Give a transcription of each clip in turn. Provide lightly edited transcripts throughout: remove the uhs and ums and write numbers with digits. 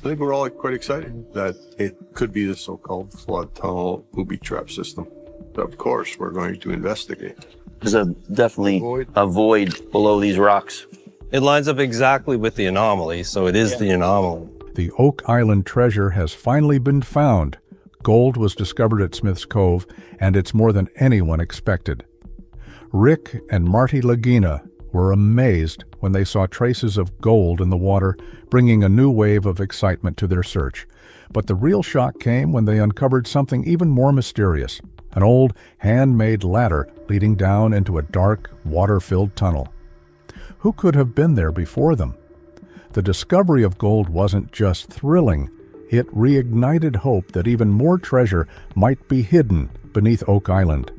think we're all quite excited that it could be the so-called flood tunnel booby trap system. Of course, we're going to investigate. There's definitely a void below these rocks. It lines up exactly with the anomaly, so it is the anomaly. The Oak Island treasure has finally been found. Gold was discovered at Smith's Cove, and it's more than anyone expected. Rick and Marty Lagina were amazed when they saw traces of gold in the water, bringing a new wave of excitement to their search. But the real shock came when they uncovered something even more mysterious, an old handmade ladder leading down into a dark, water-filled tunnel. Who could have been there before them? The discovery of gold wasn't just thrilling, it reignited hope that even more treasure might be hidden beneath Oak Island.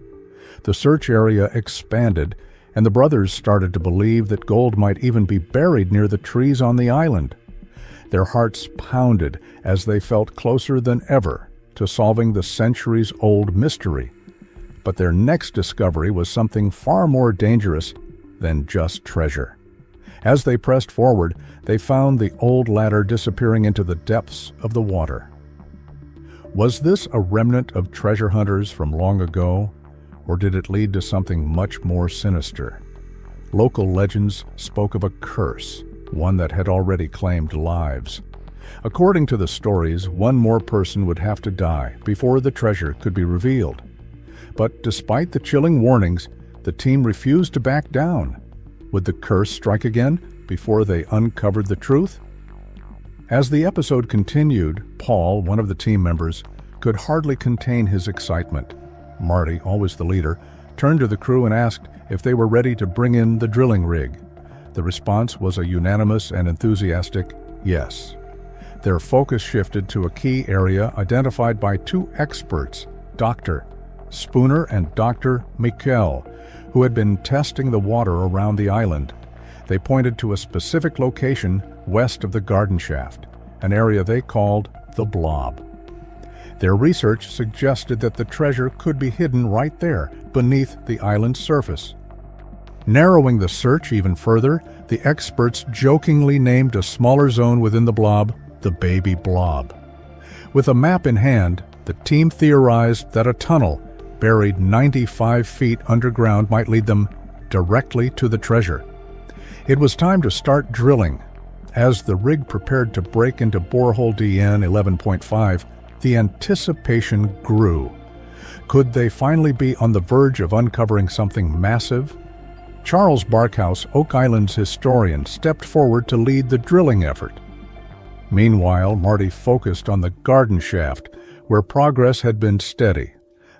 The search area expanded, and the brothers started to believe that gold might even be buried near the trees on the island. Their hearts pounded as they felt closer than ever to solving the centuries-old mystery. But their next discovery was something far more dangerous than just treasure. As they pressed forward, they found the old ladder disappearing into the depths of the water. Was this a remnant of treasure hunters from long ago, or did it lead to something much more sinister? Local legends spoke of a curse, one that had already claimed lives. According to the stories, one more person would have to die before the treasure could be revealed. But despite the chilling warnings, the team refused to back down. Would the curse strike again before they uncovered the truth? As the episode continued, Paul, one of the team members, could hardly contain his excitement. Marty, always the leader, turned to the crew and asked if they were ready to bring in the drilling rig. The response was a unanimous and enthusiastic yes. Their focus shifted to a key area identified by two experts, Dr. Spooner and Dr. Mikkel, who had been testing the water around the island. They pointed to a specific location west of the garden shaft, an area they called the blob. Their research suggested that the treasure could be hidden right there, beneath the island's surface. Narrowing the search even further, the experts jokingly named a smaller zone within the blob the baby blob. With a map in hand, the team theorized that a tunnel buried 95 feet underground might lead them directly to the treasure. It was time to start drilling. As the rig prepared to break into borehole DN 11.5, the anticipation grew. Could they finally be on the verge of uncovering something massive? Charles Barkhouse, Oak Island's historian, stepped forward to lead the drilling effort. Meanwhile, Marty focused on the garden shaft, where progress had been steady.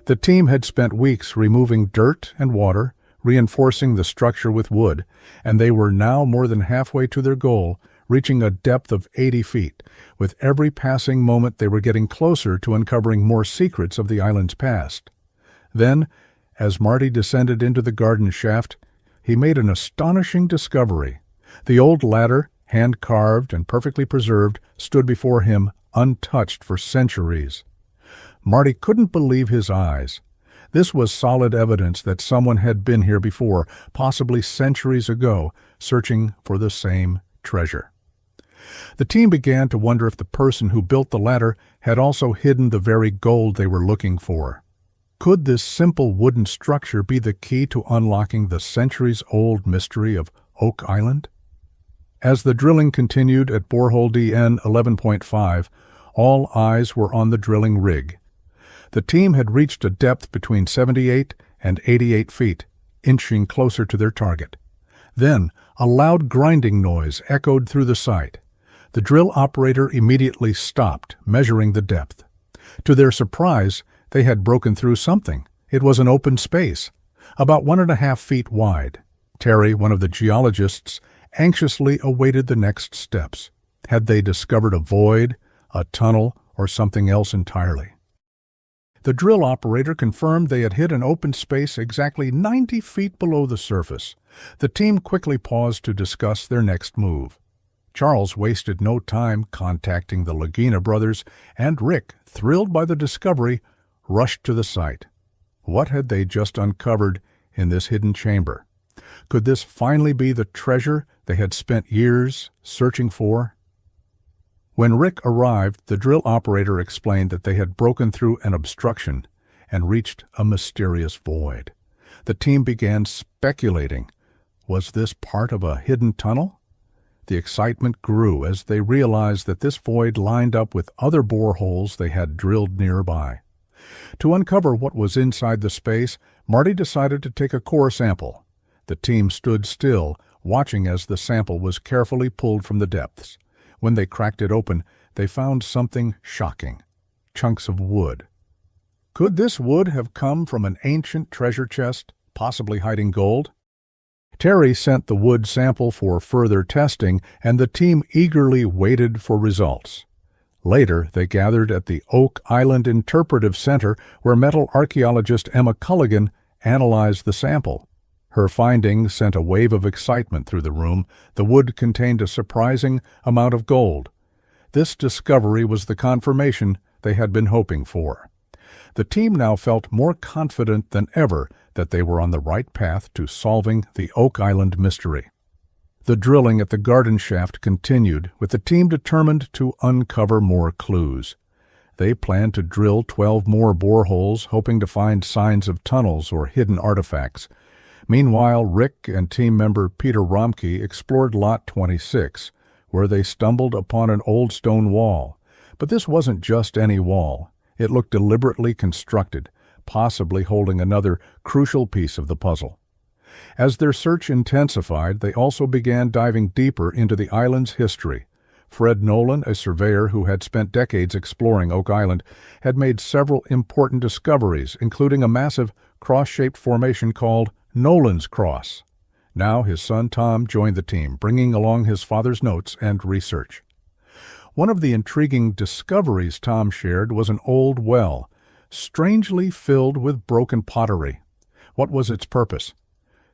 The team had spent weeks removing dirt and water, reinforcing the structure with wood, and they were now more than halfway to their goal, reaching a depth of 80 feet. With every passing moment, they were getting closer to uncovering more secrets of the island's past. Then, as Marty descended into the garden shaft, he made an astonishing discovery. The old ladder, hand-carved and perfectly preserved, stood before him untouched for centuries. Marty couldn't believe his eyes. This was solid evidence that someone had been here before, possibly centuries ago, searching for the same treasure. The team began to wonder if the person who built the ladder had also hidden the very gold they were looking for. Could this simple wooden structure be the key to unlocking the centuries-old mystery of Oak Island? As the drilling continued at borehole DN 11.5, all eyes were on the drilling rig. The team had reached a depth between 78 and 88 feet, inching closer to their target. Then, a loud grinding noise echoed through the site. The drill operator immediately stopped, measuring the depth. To their surprise, they had broken through something. It was an open space, about 1.5 feet wide. Terry, one of the geologists, anxiously awaited the next steps. Had they discovered a void, a tunnel, or something else entirely? The drill operator confirmed they had hit an open space exactly 90 feet below the surface. The team quickly paused to discuss their next move. Charles wasted no time contacting the Lagina brothers, and Rick, thrilled by the discovery, rushed to the site. What had they just uncovered in this hidden chamber? Could this finally be the treasure they had spent years searching for? When Rick arrived, the drill operator explained that they had broken through an obstruction and reached a mysterious void. The team began speculating. Was this part of a hidden tunnel? The excitement grew as they realized that this void lined up with other boreholes they had drilled nearby. To uncover what was inside the space, Marty decided to take a core sample. The team stood still, watching as the sample was carefully pulled from the depths. When they cracked it open, they found something shocking: chunks of wood. Could this wood have come from an ancient treasure chest, possibly hiding gold? Terry sent the wood sample for further testing, and the team eagerly waited for results. Later, they gathered at the Oak Island Interpretive Center, where metal archaeologist Emma Culligan analyzed the sample. Her findings sent a wave of excitement through the room. The wood contained a surprising amount of gold. This discovery was the confirmation they had been hoping for. The team now felt more confident than ever that they were on the right path to solving the Oak Island mystery. The drilling at the garden shaft continued, with the team determined to uncover more clues. They planned to drill 12 more boreholes, hoping to find signs of tunnels or hidden artifacts. Meanwhile, Rick and team member Peter Romke explored Lot 26, where they stumbled upon an old stone wall. But this wasn't just any wall. It looked deliberately constructed, possibly holding another crucial piece of the puzzle. As their search intensified, they also began diving deeper into the island's history. Fred Nolan, a surveyor who had spent decades exploring Oak Island, had made several important discoveries, including a massive cross-shaped formation called Nolan's Cross. Now his son Tom joined the team, bringing along his father's notes and research. One of the intriguing discoveries Tom shared was an old well, strangely filled with broken pottery. What was its purpose?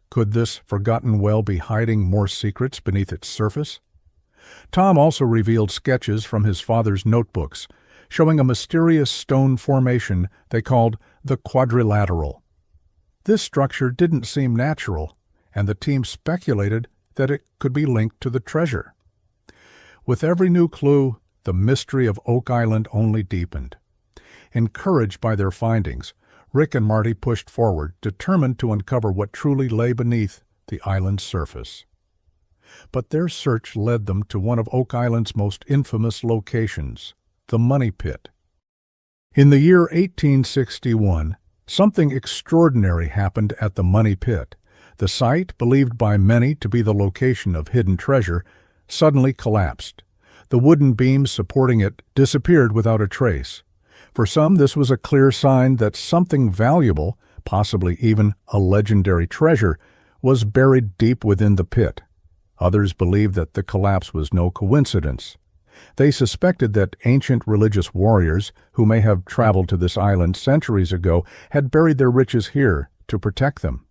Could this forgotten well be hiding more secrets beneath its surface? Tom also revealed sketches from his father's notebooks, showing a mysterious stone formation they called the Quadrilateral. This structure didn't seem natural, and the team speculated that it could be linked to the treasure. With every new clue, the mystery of Oak Island only deepened. Encouraged by their findings, Rick and Marty pushed forward, determined to uncover what truly lay beneath the island's surface. But their search led them to one of Oak Island's most infamous locations, the Money Pit. In the year 1861, something extraordinary happened at the Money Pit. The site, believed by many to be the location of hidden treasure, suddenly collapsed. The wooden beams supporting it disappeared without a trace. For some, this was a clear sign that something valuable, possibly even a legendary treasure, was buried deep within the pit. Others believed that the collapse was no coincidence. They suspected that ancient religious warriors, who may have traveled to this island centuries ago, had buried their riches here to protect them.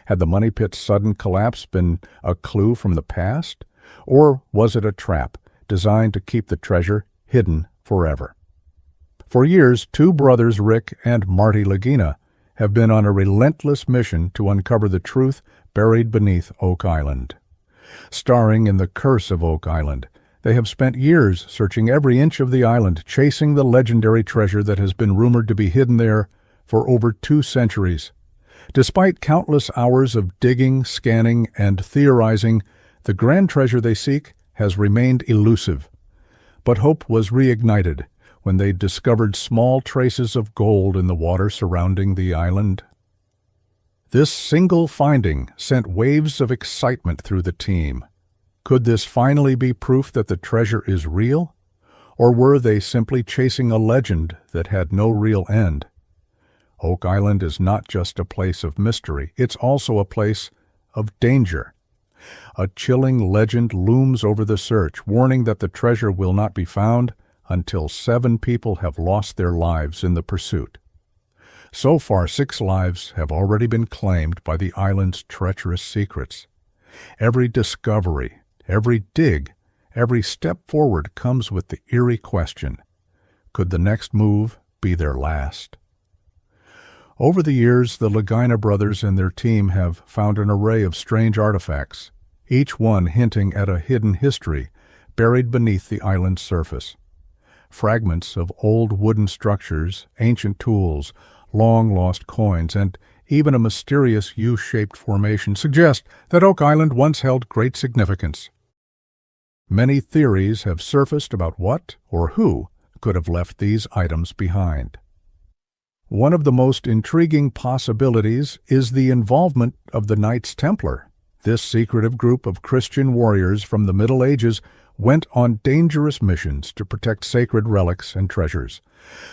Had the Money Pit's sudden collapse been a clue from the past? Or was it a trap designed to keep the treasure hidden forever? For years, two brothers, Rick and Marty Lagina, have been on a relentless mission to uncover the truth buried beneath Oak Island. Starring in The Curse of Oak Island, they have spent years searching every inch of the island, chasing the legendary treasure that has been rumored to be hidden there for over 2 centuries. Despite countless hours of digging, scanning, and theorizing, the grand treasure they seek has remained elusive. But hope was reignited when they discovered small traces of gold in the water surrounding the island. This single finding sent waves of excitement through the team. Could this finally be proof that the treasure is real? Or were they simply chasing a legend that had no real end? Oak Island is not just a place of mystery, it's also a place of danger. A chilling legend looms over the search, warning that the treasure will not be found until 7 people have lost their lives in the pursuit. So far, 6 lives have already been claimed by the island's treacherous secrets. Every discovery, every dig, every step forward comes with the eerie question: could the next move be their last? Over the years, the Lagina brothers and their team have found an array of strange artifacts, each one hinting at a hidden history buried beneath the island's surface. Fragments of old wooden structures, ancient tools, long-lost coins, and even a mysterious U-shaped formation suggest that Oak Island once held great significance. Many theories have surfaced about what or who could have left these items behind. One of the most intriguing possibilities is the involvement of the Knights Templar. This secretive group of Christian warriors from the Middle Ages went on dangerous missions to protect sacred relics and treasures.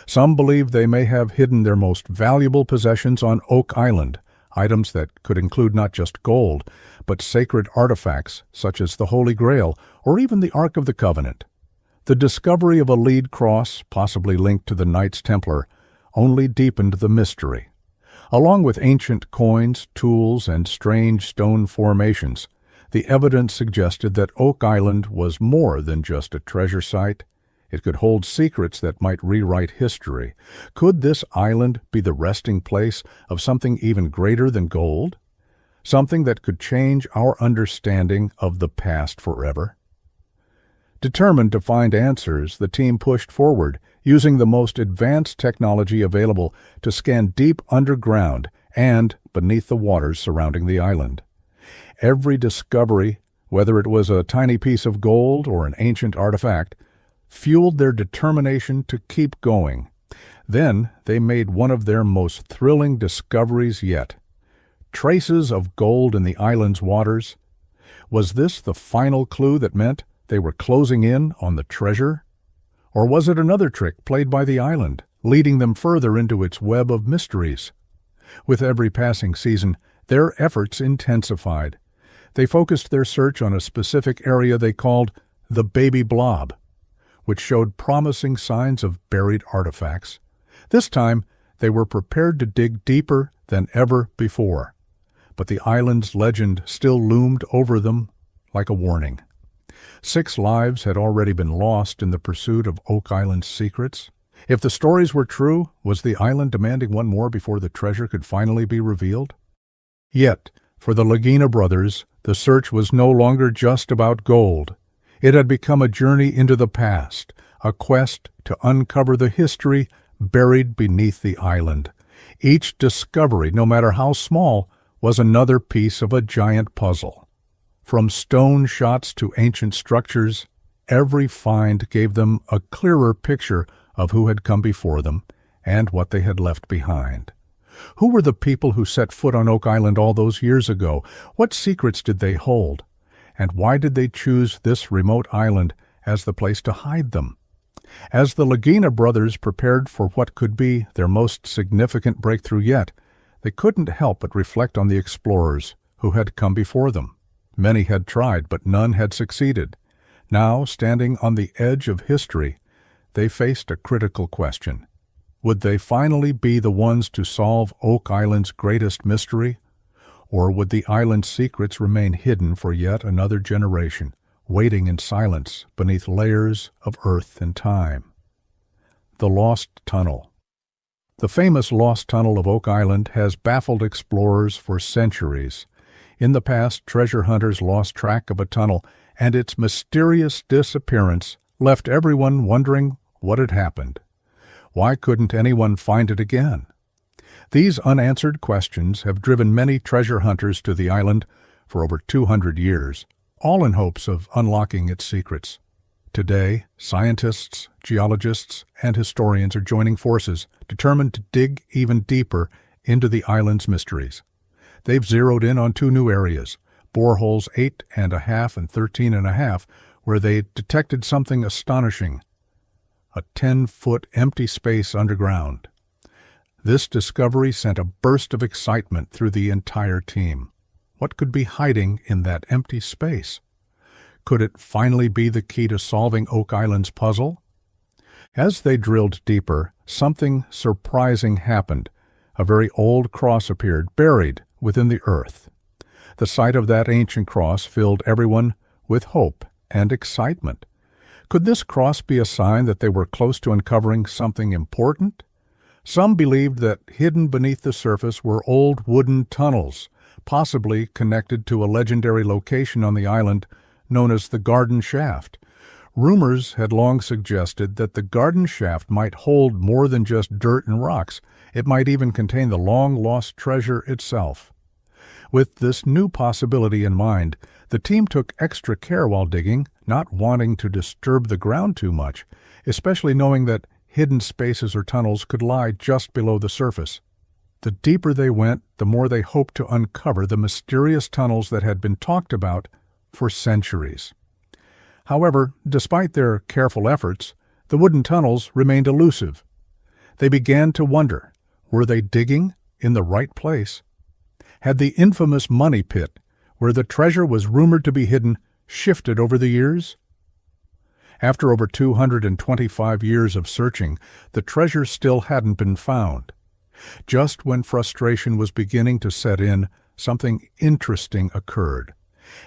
Some believe they may have hidden their most valuable possessions on Oak Island, items that could include not just gold, but sacred artifacts such as the Holy Grail or even the Ark of the Covenant. The discovery of a lead cross, possibly linked to the Knights Templar, only deepened the mystery. Along with ancient coins, tools, and strange stone formations, the evidence suggested that Oak Island was more than just a treasure site. It could hold secrets that might rewrite history. Could this island be the resting place of something even greater than gold? Something that could change our understanding of the past forever? Determined to find answers, the team pushed forward, using the most advanced technology available to scan deep underground and beneath the waters surrounding the island. Every discovery, whether it was a tiny piece of gold or an ancient artifact, fueled their determination to keep going. Then they made one of their most thrilling discoveries yet. Traces of gold in the island's waters. Was this the final clue that meant they were closing in on the treasure? Or was it another trick played by the island, leading them further into its web of mysteries? With every passing season, their efforts intensified. They focused their search on a specific area they called the baby blob, which showed promising signs of buried artifacts. This time, they were prepared to dig deeper than ever before. But the island's legend still loomed over them like a warning. 6 lives had already been lost in the pursuit of Oak Island's secrets. If the stories were true, was the island demanding one more before the treasure could finally be revealed? Yet, for the Lagina brothers, the search was no longer just about gold. It had become a journey into the past, a quest to uncover the history buried beneath the island. Each discovery, no matter how small, was another piece of a giant puzzle. From stone shots to ancient structures, every find gave them a clearer picture of who had come before them and what they had left behind. Who were the people who set foot on Oak Island all those years ago? What secrets did they hold? And why did they choose this remote island as the place to hide them? As the Lagina brothers prepared for what could be their most significant breakthrough yet, they couldn't help but reflect on the explorers who had come before them. Many had tried, but none had succeeded. Now, standing on the edge of history, they faced a critical question. Would they finally be the ones to solve Oak Island's greatest mystery? Or would the island's secrets remain hidden for yet another generation, waiting in silence beneath layers of earth and time? The Lost Tunnel. The famous Lost Tunnel of Oak Island has baffled explorers for centuries. In the past, treasure hunters lost track of a tunnel, and its mysterious disappearance left everyone wondering what had happened. Why couldn't anyone find it again? These unanswered questions have driven many treasure hunters to the island for over 200 years, all in hopes of unlocking its secrets. Today, scientists, geologists, and historians are joining forces, determined to dig even deeper into the island's mysteries. They've zeroed in on 2 new areas, boreholes 8.5 and 13.5, where they detected something astonishing: a 10-foot empty space underground. This discovery sent a burst of excitement through the entire team. What could be hiding in that empty space? Could it finally be the key to solving Oak Island's puzzle? As they drilled deeper, something surprising happened. A very old cross appeared, buried within the earth. The sight of that ancient cross filled everyone with hope and excitement. Could this cross be a sign that they were close to uncovering something important? Some believed that hidden beneath the surface were old wooden tunnels, possibly connected to a legendary location on the island known as the Garden Shaft. Rumors had long suggested that the garden shaft might hold more than just dirt and rocks. It might even contain the long-lost treasure itself. With this new possibility in mind, the team took extra care while digging, not wanting to disturb the ground too much, especially knowing that hidden spaces or tunnels could lie just below the surface. The deeper they went, the more they hoped to uncover the mysterious tunnels that had been talked about for centuries. However, despite their careful efforts, the wooden tunnels remained elusive. They began to wonder, were they digging in the right place? Had the infamous money pit, where the treasure was rumored to be hidden, shifted over the years? After over 225 years of searching, the treasure still hadn't been found. Just when frustration was beginning to set in, something interesting occurred.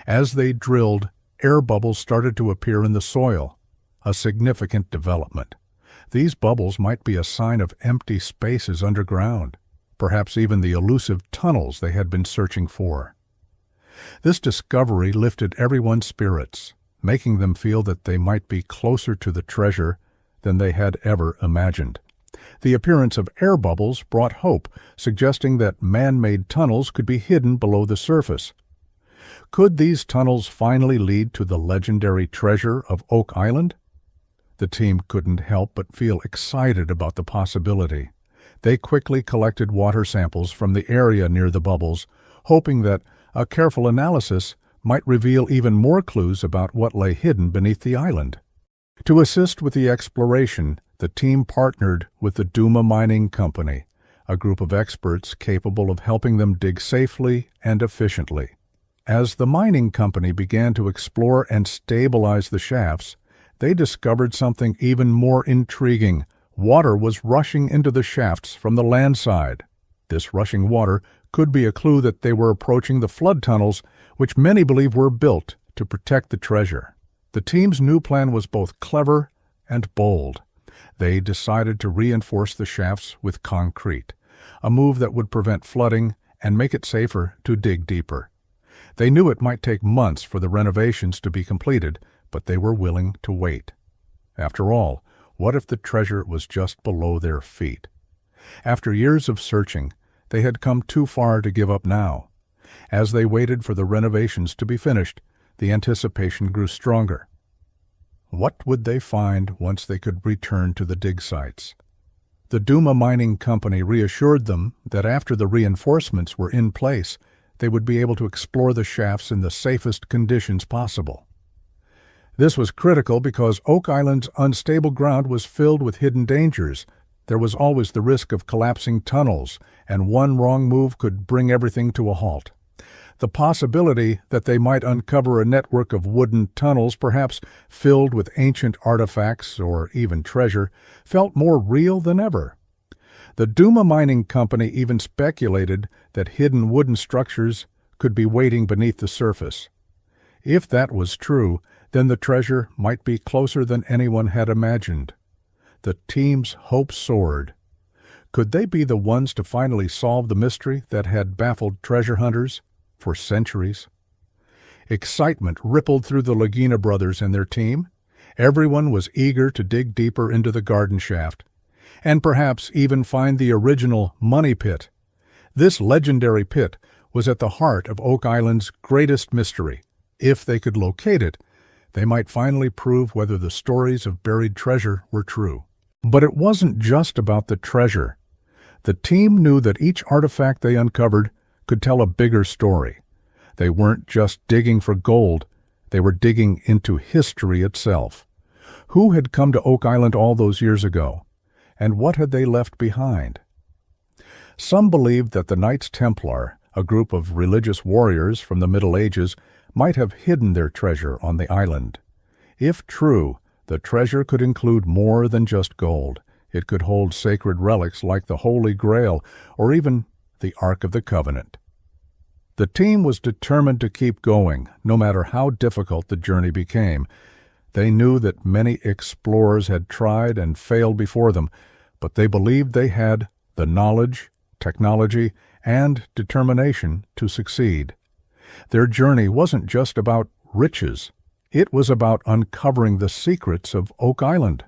As they drilled, air bubbles started to appear in the soil, a significant development. These bubbles might be a sign of empty spaces underground, perhaps even the elusive tunnels they had been searching for. This discovery lifted everyone's spirits, making them feel that they might be closer to the treasure than they had ever imagined. The appearance of air bubbles brought hope, suggesting that man-made tunnels could be hidden below the surface. Could these tunnels finally lead to the legendary treasure of Oak Island? The team couldn't help but feel excited about the possibility. They quickly collected water samples from the area near the bubbles, hoping that a careful analysis might reveal even more clues about what lay hidden beneath the island. To assist with the exploration, the team partnered with the Duma Mining Company, a group of experts capable of helping them dig safely and efficiently. As the mining company began to explore and stabilize the shafts, they discovered something even more intriguing. Water was rushing into the shafts from the land side. This rushing water could be a clue that they were approaching the flood tunnels, which many believe were built to protect the treasure. The team's new plan was both clever and bold. They decided to reinforce the shafts with concrete, a move that would prevent flooding and make it safer to dig deeper. They knew it might take months for the renovations to be completed, but they were willing to wait. After all, what if the treasure was just below their feet? After years of searching, they had come too far to give up now. As they waited for the renovations to be finished, the anticipation grew stronger. What would they find once they could return to the dig sites? The Duma Mining Company reassured them that after the reinforcements were in place, they would be able to explore the shafts in the safest conditions possible. This was critical because Oak Island's unstable ground was filled with hidden dangers. There was always the risk of collapsing tunnels, and one wrong move could bring everything to a halt. The possibility that they might uncover a network of wooden tunnels, perhaps filled with ancient artifacts or even treasure, felt more real than ever. The Duma Mining Company even speculated that hidden wooden structures could be waiting beneath the surface. If that was true, then the treasure might be closer than anyone had imagined. The team's hopes soared. Could they be the ones to finally solve the mystery that had baffled treasure hunters for centuries? Excitement rippled through the Lagina brothers and their team. Everyone was eager to dig deeper into the garden shaft, and perhaps even find the original money pit. This legendary pit was at the heart of Oak Island's greatest mystery. If they could locate it, they might finally prove whether the stories of buried treasure were true. But it wasn't just about the treasure. The team knew that each artifact they uncovered could tell a bigger story. They weren't just digging for gold, they were digging into history itself. Who had come to Oak Island all those years ago? And what had they left behind? Some believed that the Knights Templar, a group of religious warriors from the Middle Ages, might have hidden their treasure on the island. If true, the treasure could include more than just gold. It could hold sacred relics like the Holy Grail or even the Ark of the Covenant. The team was determined to keep going, no matter how difficult the journey became. They knew that many explorers had tried and failed before them, but they believed they had the knowledge, technology, and determination to succeed. Their journey wasn't just about riches. It was about uncovering the secrets of Oak Island,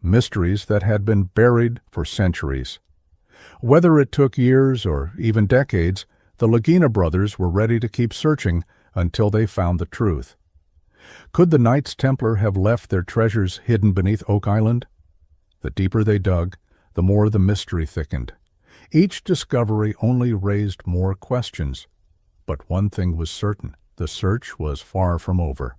mysteries that had been buried for centuries. Whether it took years or even decades, the Lagina brothers were ready to keep searching until they found the truth. Could the Knights Templar have left their treasures hidden beneath Oak Island? The deeper they dug, the more the mystery thickened. Each discovery only raised more questions. But one thing was certain: the search was far from over.